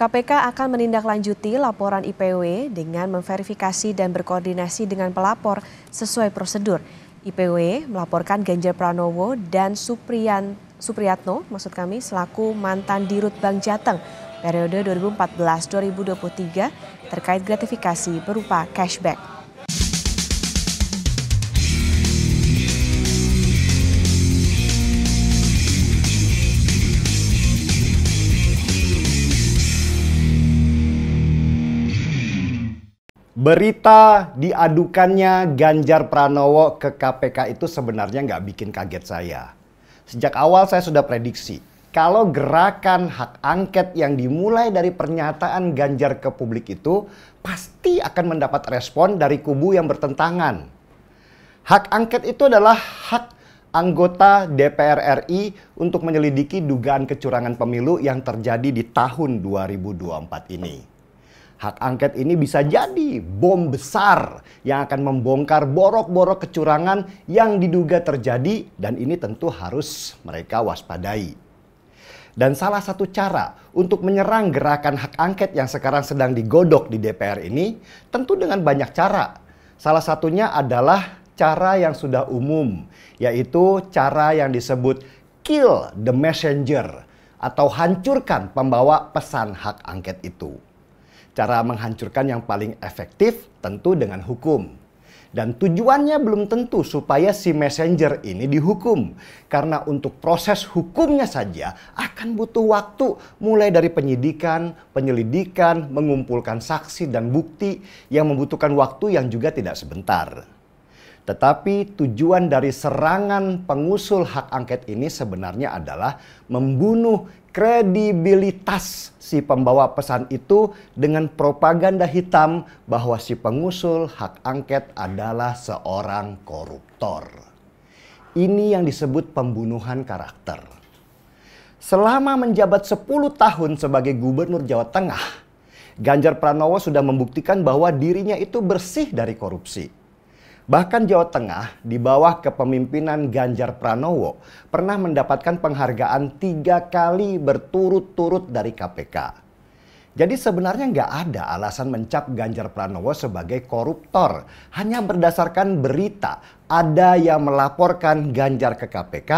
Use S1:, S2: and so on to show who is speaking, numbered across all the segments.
S1: KPK akan menindaklanjuti laporan IPW dengan memverifikasi dan berkoordinasi dengan pelapor sesuai prosedur. IPW melaporkan Ganjar Pranowo dan Supriyatno selaku mantan Dirut Bank Jateng periode 2014-2023 terkait gratifikasi berupa cashback.
S2: Berita diadukannya Ganjar Pranowo ke KPK itu sebenarnya nggak bikin kaget saya. Sejak awal saya sudah prediksi, kalau gerakan hak angket yang dimulai dari pernyataan Ganjar ke publik itu pasti akan mendapat respon dari kubu yang bertentangan. Hak angket itu adalah hak anggota DPR RI untuk menyelidiki dugaan kecurangan pemilu yang terjadi di tahun 2024 ini. Hak angket ini bisa jadi bom besar yang akan membongkar borok-borok kecurangan yang diduga terjadi, dan ini tentu harus mereka waspadai. Dan salah satu cara untuk menyerang gerakan hak angket yang sekarang sedang digodok di DPR ini tentu dengan banyak cara. Salah satunya adalah cara yang sudah umum, yaitu cara yang disebut kill the messenger atau hancurkan pembawa pesan hak angket itu. Cara menghancurkan yang paling efektif tentu dengan hukum. Dan tujuannya belum tentu supaya si messenger ini dihukum. Karena untuk proses hukumnya saja akan butuh waktu, mulai dari penyidikan, penyelidikan, mengumpulkan saksi dan bukti yang membutuhkan waktu yang juga tidak sebentar. Tetapi tujuan dari serangan pengusul hak angket ini sebenarnya adalah membunuh kredibilitas si pembawa pesan itu dengan propaganda hitam bahwa si pengusul hak angket adalah seorang koruptor. Ini yang disebut pembunuhan karakter. Selama menjabat 10 tahun sebagai Gubernur Jawa Tengah, Ganjar Pranowo sudah membuktikan bahwa dirinya itu bersih dari korupsi. Bahkan Jawa Tengah di bawah kepemimpinan Ganjar Pranowo pernah mendapatkan penghargaan 3 kali berturut-turut dari KPK. Jadi sebenarnya nggak ada alasan mencap Ganjar Pranowo sebagai koruptor. Hanya berdasarkan berita ada yang melaporkan Ganjar ke KPK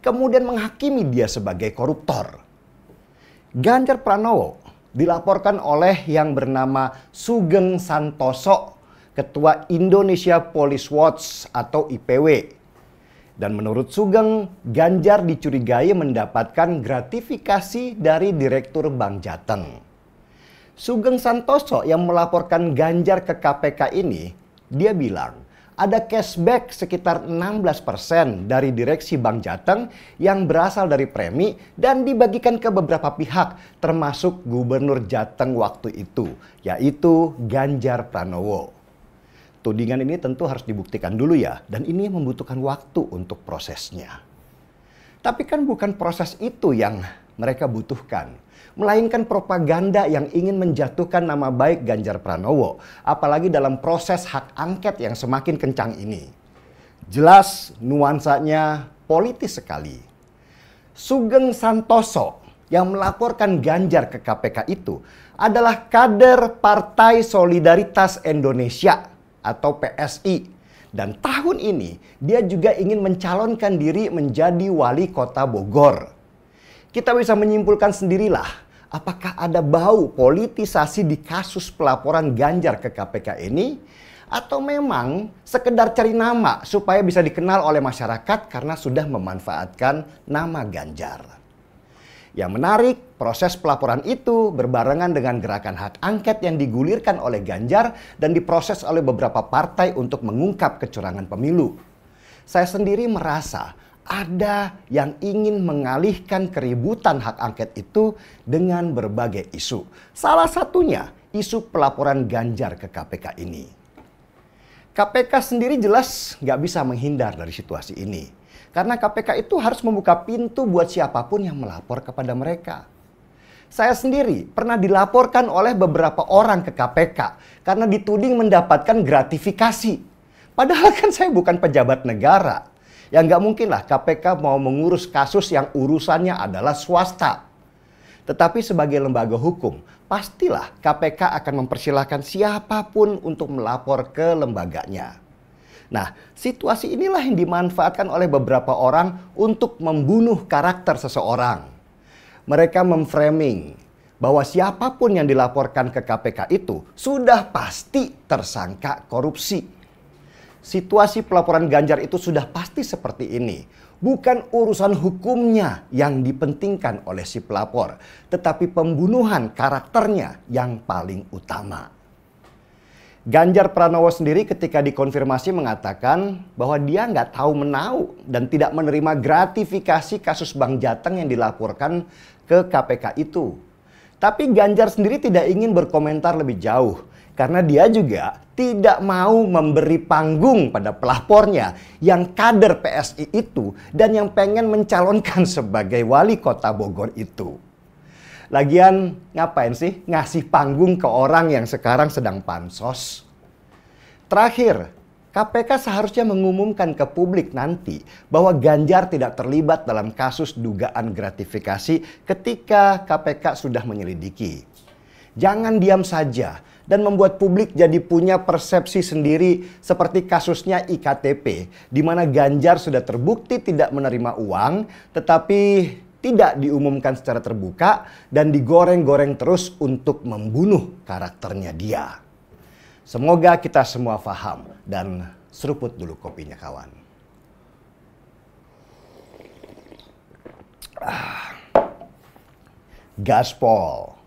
S2: kemudian menghakimi dia sebagai koruptor. Ganjar Pranowo dilaporkan oleh yang bernama Sugeng Santoso, Ketua Indonesia Police Watch atau IPW. Dan menurut Sugeng, Ganjar dicurigai mendapatkan gratifikasi dari Direktur Bank Jateng. Sugeng Santoso yang melaporkan Ganjar ke KPK ini, dia bilang ada cashback sekitar 16% dari Direksi Bank Jateng yang berasal dari premi dan dibagikan ke beberapa pihak termasuk Gubernur Jateng waktu itu, yaitu Ganjar Pranowo. Tudingan ini tentu harus dibuktikan dulu ya, dan ini membutuhkan waktu untuk prosesnya. Tapi kan bukan proses itu yang mereka butuhkan, melainkan propaganda yang ingin menjatuhkan nama baik Ganjar Pranowo, apalagi dalam proses hak angket yang semakin kencang ini. Jelas nuansanya politis sekali. Sugeng Santoso yang melaporkan Ganjar ke KPK itu adalah kader Partai Solidaritas Indonesia atau PSI. Dan tahun ini dia juga ingin mencalonkan diri menjadi wali kota Bogor. Kita bisa menyimpulkan sendirilah apakah ada bau politisasi di kasus pelaporan Ganjar ke KPK ini, atau memang sekedar cari nama supaya bisa dikenal oleh masyarakat karena sudah memanfaatkan nama Ganjar. Yang menarik, proses pelaporan itu berbarengan dengan gerakan hak angket yang digulirkan oleh Ganjar dan diproses oleh beberapa partai untuk mengungkap kecurangan pemilu. Saya sendiri merasa ada yang ingin mengalihkan keributan hak angket itu dengan berbagai isu. Salah satunya isu pelaporan Ganjar ke KPK ini. KPK sendiri jelas nggak bisa menghindar dari situasi ini. Karena KPK itu harus membuka pintu buat siapapun yang melapor kepada mereka. Saya sendiri pernah dilaporkan oleh beberapa orang ke KPK karena dituding mendapatkan gratifikasi. Padahal kan saya bukan pejabat negara. Ya nggak mungkin lah KPK mau mengurus kasus yang urusannya adalah swasta. Tetapi sebagai lembaga hukum, pastilah KPK akan mempersilahkan siapapun untuk melapor ke lembaganya. Nah, situasi inilah yang dimanfaatkan oleh beberapa orang untuk membunuh karakter seseorang. Mereka memframing bahwa siapapun yang dilaporkan ke KPK itu sudah pasti tersangka korupsi. Situasi pelaporan Ganjar itu sudah pasti seperti ini. Bukan urusan hukumnya yang dipentingkan oleh si pelapor, tetapi pembunuhan karakternya yang paling utama. Ganjar Pranowo sendiri ketika dikonfirmasi mengatakan bahwa dia nggak tahu menau dan tidak menerima gratifikasi kasus Bank Jateng yang dilaporkan ke KPK itu. Tapi Ganjar sendiri tidak ingin berkomentar lebih jauh karena dia juga tidak mau memberi panggung pada pelapornya yang kader PSI itu dan yang pengen mencalonkan sebagai wali kota Bogor itu. Lagian ngapain sih ngasih panggung ke orang yang sekarang sedang pansos? Terakhir, KPK seharusnya mengumumkan ke publik nanti bahwa Ganjar tidak terlibat dalam kasus dugaan gratifikasi ketika KPK sudah menyelidiki. Jangan diam saja dan membuat publik jadi punya persepsi sendiri seperti kasusnya IKTP, di mana Ganjar sudah terbukti tidak menerima uang, tetapi tidak diumumkan secara terbuka dan digoreng-goreng terus untuk membunuh karakternya dia. Semoga kita semua paham dan seruput dulu kopinya kawan. Gaspol.